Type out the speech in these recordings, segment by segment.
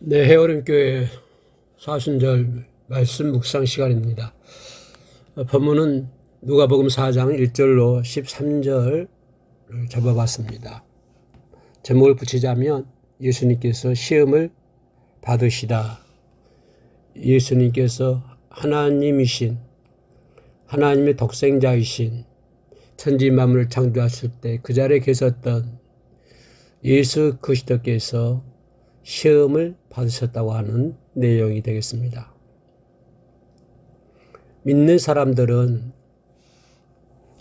네, 해오림교회 사순절 말씀 묵상 시간입니다. 본문은 누가복음 4장 1절로 13절을 잡아봤습니다. 제목을 붙이자면 예수님께서 시험을 받으시다. 예수님께서 하나님이신 하나님의 독생자이신 천지 만물을 창조하실 때 그 자리에 계셨던 예수 그리스도께서 시험을 받으셨다고 하는 내용이 되겠습니다. 믿는 사람들은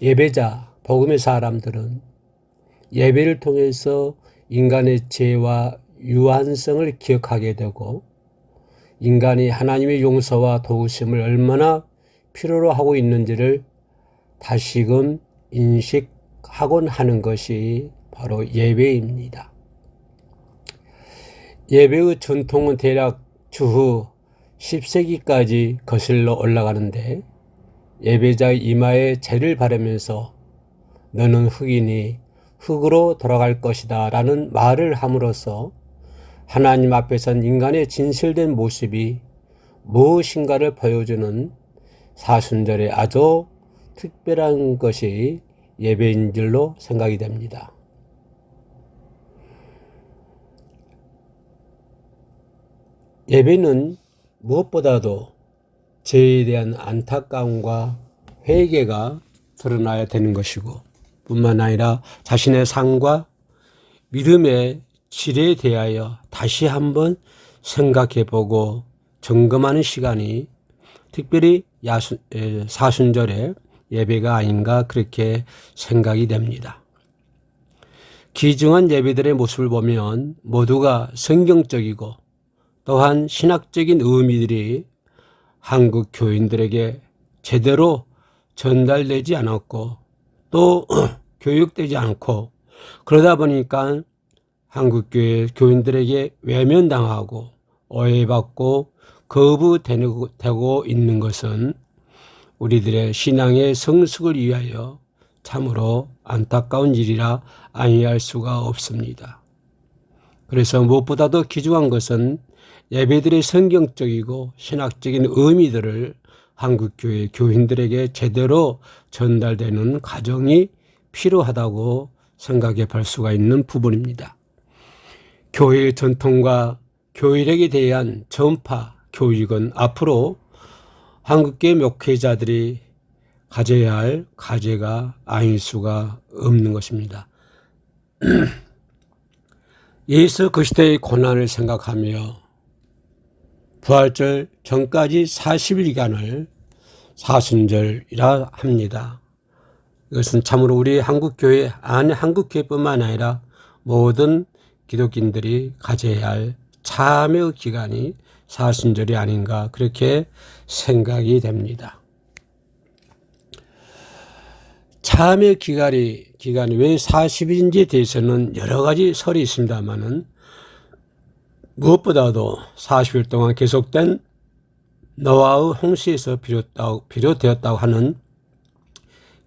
예배자, 복음의 사람들은 예배를 통해서 인간의 죄와 유한성을 기억하게 되고 인간이 하나님의 용서와 도우심을 얼마나 필요로 하고 있는지를 다시금 인식하곤 하는 것이 바로 예배입니다. 예배의 전통은 대략 주후 10세기까지 거슬러 올라가는데 예배자의 이마에 재를 바르면서 너는 흙이니 흙으로 돌아갈 것이다 라는 말을 함으로써 하나님 앞에선 인간의 진실된 모습이 무엇인가를 보여주는 사순절의 아주 특별한 것이 예배인 줄로 생각이 됩니다. 예배는 무엇보다도 죄에 대한 안타까움과 회개가 드러나야 되는 것이고 뿐만 아니라 자신의 삶과 믿음의 질에 대하여 다시 한번 생각해보고 점검하는 시간이 특별히 사순절의 예배가 아닌가 그렇게 생각이 됩니다. 귀중한 예배들의 모습을 보면 모두가 성경적이고 또한 신학적인 의미들이 한국 교인들에게 제대로 전달되지 않았고 또 교육되지 않고 그러다 보니까 한국교회 교인들에게 외면당하고 오해받고 거부되고 있는 것은 우리들의 신앙의 성숙을 위하여 참으로 안타까운 일이라 아니할 수가 없습니다. 그래서 무엇보다도 귀중한 것은 예배들의 성경적이고 신학적인 의미들을 한국교회 교인들에게 제대로 전달되는 과정이 필요하다고 생각해 볼 수가 있는 부분입니다. 교회의 전통과 교인에게 대한 전파, 교육은 앞으로 한국교회 목회자들이 가져야 할 과제가 아닐 수가 없는 것입니다. 예수 그리스도의 고난을 생각하며 부활절 전까지 40일간을 사순절이라 합니다. 이것은 참으로 우리 한국교회 안에 한국교회뿐만 아니라 모든 기독인들이 가져야 할 참회의 기간이 사순절이 아닌가 그렇게 생각이 됩니다. 참회 기간이 왜 40일인지에 대해서는 여러 가지 설이 있습니다만은 무엇보다도 40일 동안 계속된 노아의 홍수에서 비롯되었다고 하는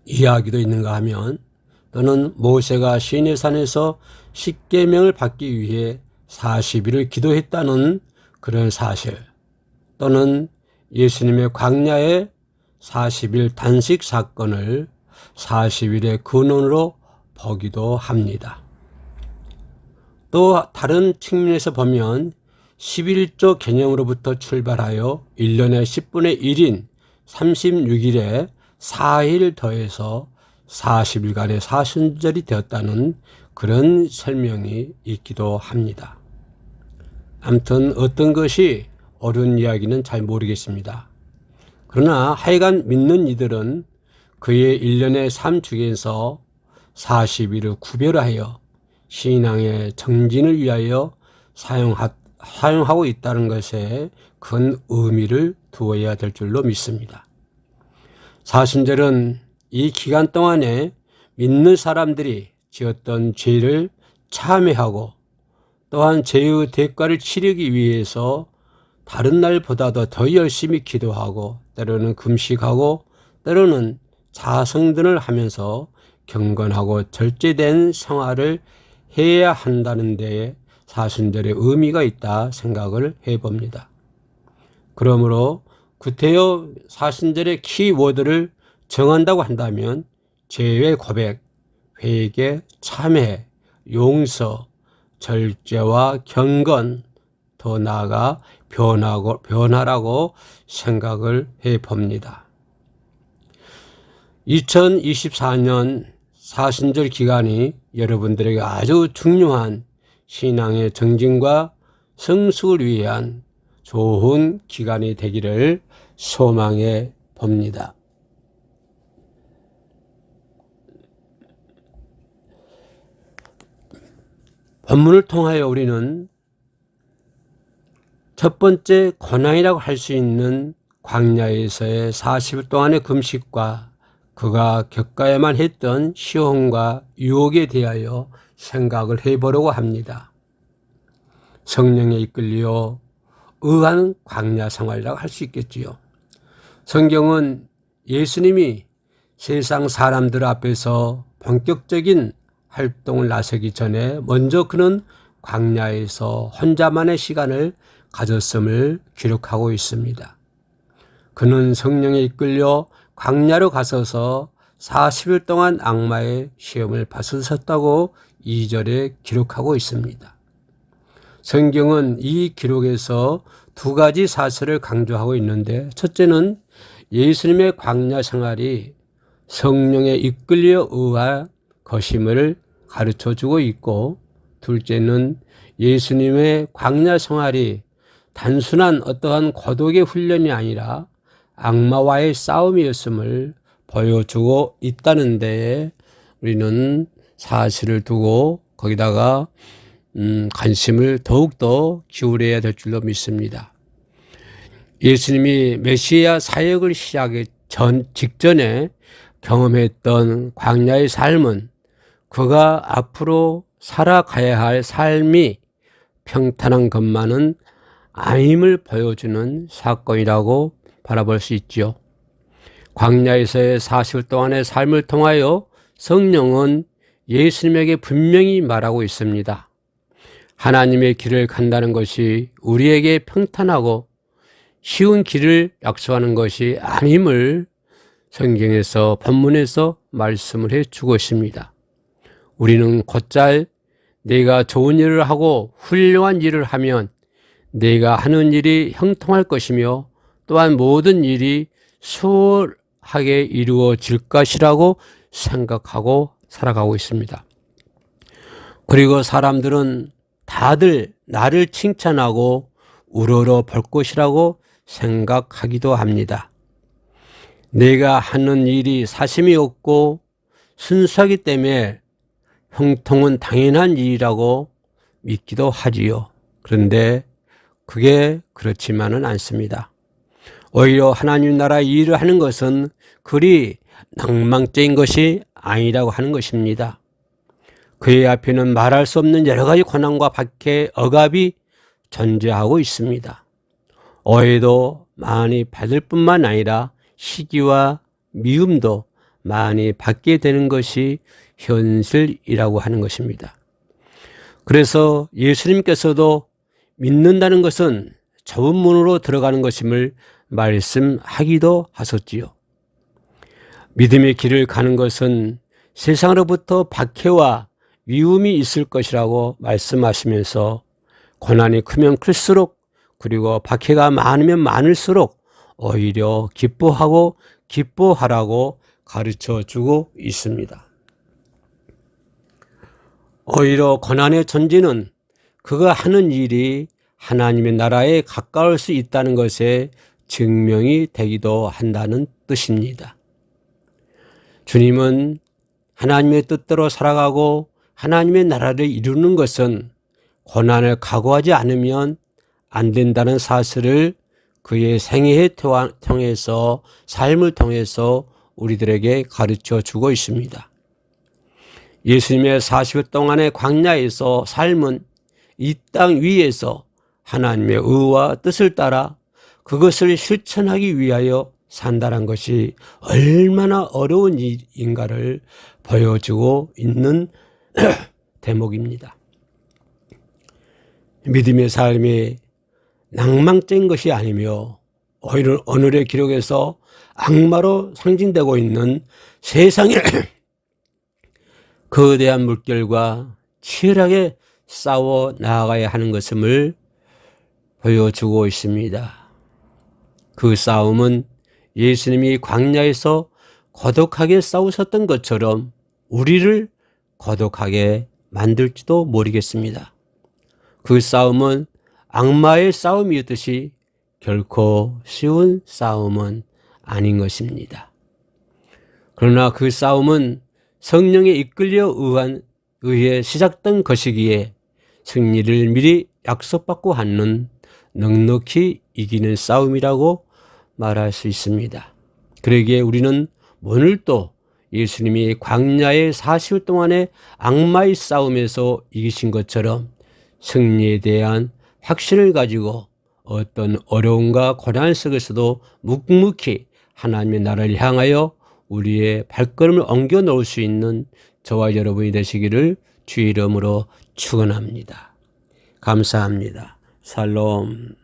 이야기도 있는가 하면 또는 모세가 시내산에서 십계명을 받기 위해 40일을 기도했다는 그런 사실 또는 예수님의 광야의 40일 단식 사건을 40일의 근원으로 보기도 합니다. 또 다른 측면에서 보면 11조 개념으로부터 출발하여 1년의 10분의 1인 36일에 4일 더해서 40일간의 사순절이 되었다는 그런 설명이 있기도 합니다. 아무튼 어떤 것이 옳은 이야기는 잘 모르겠습니다. 그러나 하여간 믿는 이들은 그의 1년의 삶 중에서 40일을 구별하여 신앙의 정진을 위하여 사용하고 있다는 것에 큰 의미를 두어야 될 줄로 믿습니다. 사순절은 이 기간 동안에 믿는 사람들이 지었던 죄를 참회하고 또한 죄의 대가를 치르기 위해서 다른 날보다도 더 열심히 기도하고 때로는 금식하고 때로는 자성전을 하면서 경건하고 절제된 생활을 해야 한다는 데에 사순절의 의미가 있다 생각을 해봅니다. 그러므로 구태여 사순절의 키워드를 정한다고 한다면 죄의 고백, 회개, 참회, 용서, 절제와 경건, 더 나아가 변화라고 생각을 해봅니다. 2024년 사순절 기간이 여러분들에게 아주 중요한 신앙의 정진과 성숙을 위한 좋은 기간이 되기를 소망해 봅니다. 본문을 통하여 우리는 첫 번째 고난이라고 할 수 있는 광야에서의 40일 동안의 금식과 그가 겪어야만 했던 시험과 유혹에 대하여 생각을 해보려고 합니다. 성령에 이끌려 의한 광야 생활이라고 할 수 있겠지요. 성경은 예수님이 세상 사람들 앞에서 본격적인 활동을 나서기 전에 먼저 그는 광야에서 혼자만의 시간을 가졌음을 기록하고 있습니다. 그는 성령에 이끌려 광야로 가서서 40일 동안 악마의 시험을 받으셨다고 2절에 기록하고 있습니다. 성경은 이 기록에서 두 가지 사실을 강조하고 있는데, 첫째는 예수님의 광야 생활이 성령에 이끌려 의한 것임을 가르쳐주고 있고, 둘째는 예수님의 광야 생활이 단순한 어떠한 고독의 훈련이 아니라 악마와의 싸움이었음을 보여주고 있다는 데에 우리는 사실을 두고 거기다가 관심을 더욱더 기울여야 될 줄로 믿습니다. 예수님이 메시아 사역을 시작하기 직전에 경험했던 광야의 삶은 그가 앞으로 살아가야 할 삶이 평탄한 것만은 아님을 보여주는 사건이라고 바라볼 수 있죠. 광야에서의 40일 동안의 삶을 통하여 성령은 예수님에게 분명히 말하고 있습니다. 하나님의 길을 간다는 것이 우리에게 평탄하고 쉬운 길을 약속하는 것이 아님을 성경에서 본문에서 말씀을 해주고 있습니다. 우리는 곧잘 내가 좋은 일을 하고 훌륭한 일을 하면 내가 하는 일이 형통할 것이며 또한 모든 일이 수월하게 이루어질 것이라고 생각하고 살아가고 있습니다. 그리고 사람들은 다들 나를 칭찬하고 우러러 볼 것이라고 생각하기도 합니다. 내가 하는 일이 사심이 없고 순수하기 때문에 형통은 당연한 일이라고 믿기도 하지요. 그런데 그게 그렇지만은 않습니다. 오히려 하나님 나라의 일을 하는 것은 그리 낭만적인 것이 아니라고 하는 것입니다. 그의 앞에는 말할 수 없는 여러 가지 고난과 박해, 억압이 존재하고 있습니다. 오해도 많이 받을 뿐만 아니라 시기와 미움도 많이 받게 되는 것이 현실이라고 하는 것입니다. 그래서 예수님께서도 믿는다는 것은 좁은 문으로 들어가는 것임을 말씀하기도 하셨지요. 믿음의 길을 가는 것은 세상으로부터 박해와 미움이 있을 것이라고 말씀하시면서 고난이 크면 클수록 그리고 박해가 많으면 많을수록 오히려 기뻐하고 기뻐하라고 가르쳐 주고 있습니다. 오히려 고난의 존재는 그가 하는 일이 하나님의 나라에 가까울 수 있다는 것에 증명이 되기도 한다는 뜻입니다. 주님은 하나님의 뜻대로 살아가고 하나님의 나라를 이루는 것은 고난을 각오하지 않으면 안 된다는 사실을 그의 생애에 통해서 삶을 통해서 우리들에게 가르쳐 주고 있습니다. 예수님의 40일 동안의 광야에서 삶은 이 땅 위에서 하나님의 의와 뜻을 따라 그것을 실천하기 위하여 산다는 것이 얼마나 어려운 일인가를 보여주고 있는 대목입니다. 믿음의 삶이 낭만적인 것이 아니며 오히려 오늘의 기록에서 악마로 상징되고 있는 세상의 거대한 물결과 치열하게 싸워 나아가야 하는 것임을 보여주고 있습니다. 그 싸움은 예수님이 광야에서 고독하게 싸우셨던 것처럼 우리를 고독하게 만들지도 모르겠습니다. 그 싸움은 악마의 싸움이었듯이 결코 쉬운 싸움은 아닌 것입니다. 그러나 그 싸움은 성령에 이끌려 의해 시작된 것이기에 승리를 미리 약속받고 하는 넉넉히 이기는 싸움이라고 말할 수 있습니다. 그러기에 우리는 오늘도 예수님이 광야의 40일 동안의 악마의 싸움에서 이기신 것처럼 승리에 대한 확신을 가지고 어떤 어려움과 고난 속에서도 묵묵히 하나님의 나라를 향하여 우리의 발걸음을 옮겨 놓을 수 있는 저와 여러분이 되시기를 주의 이름으로 축원합니다. 감사합니다. 샬롬.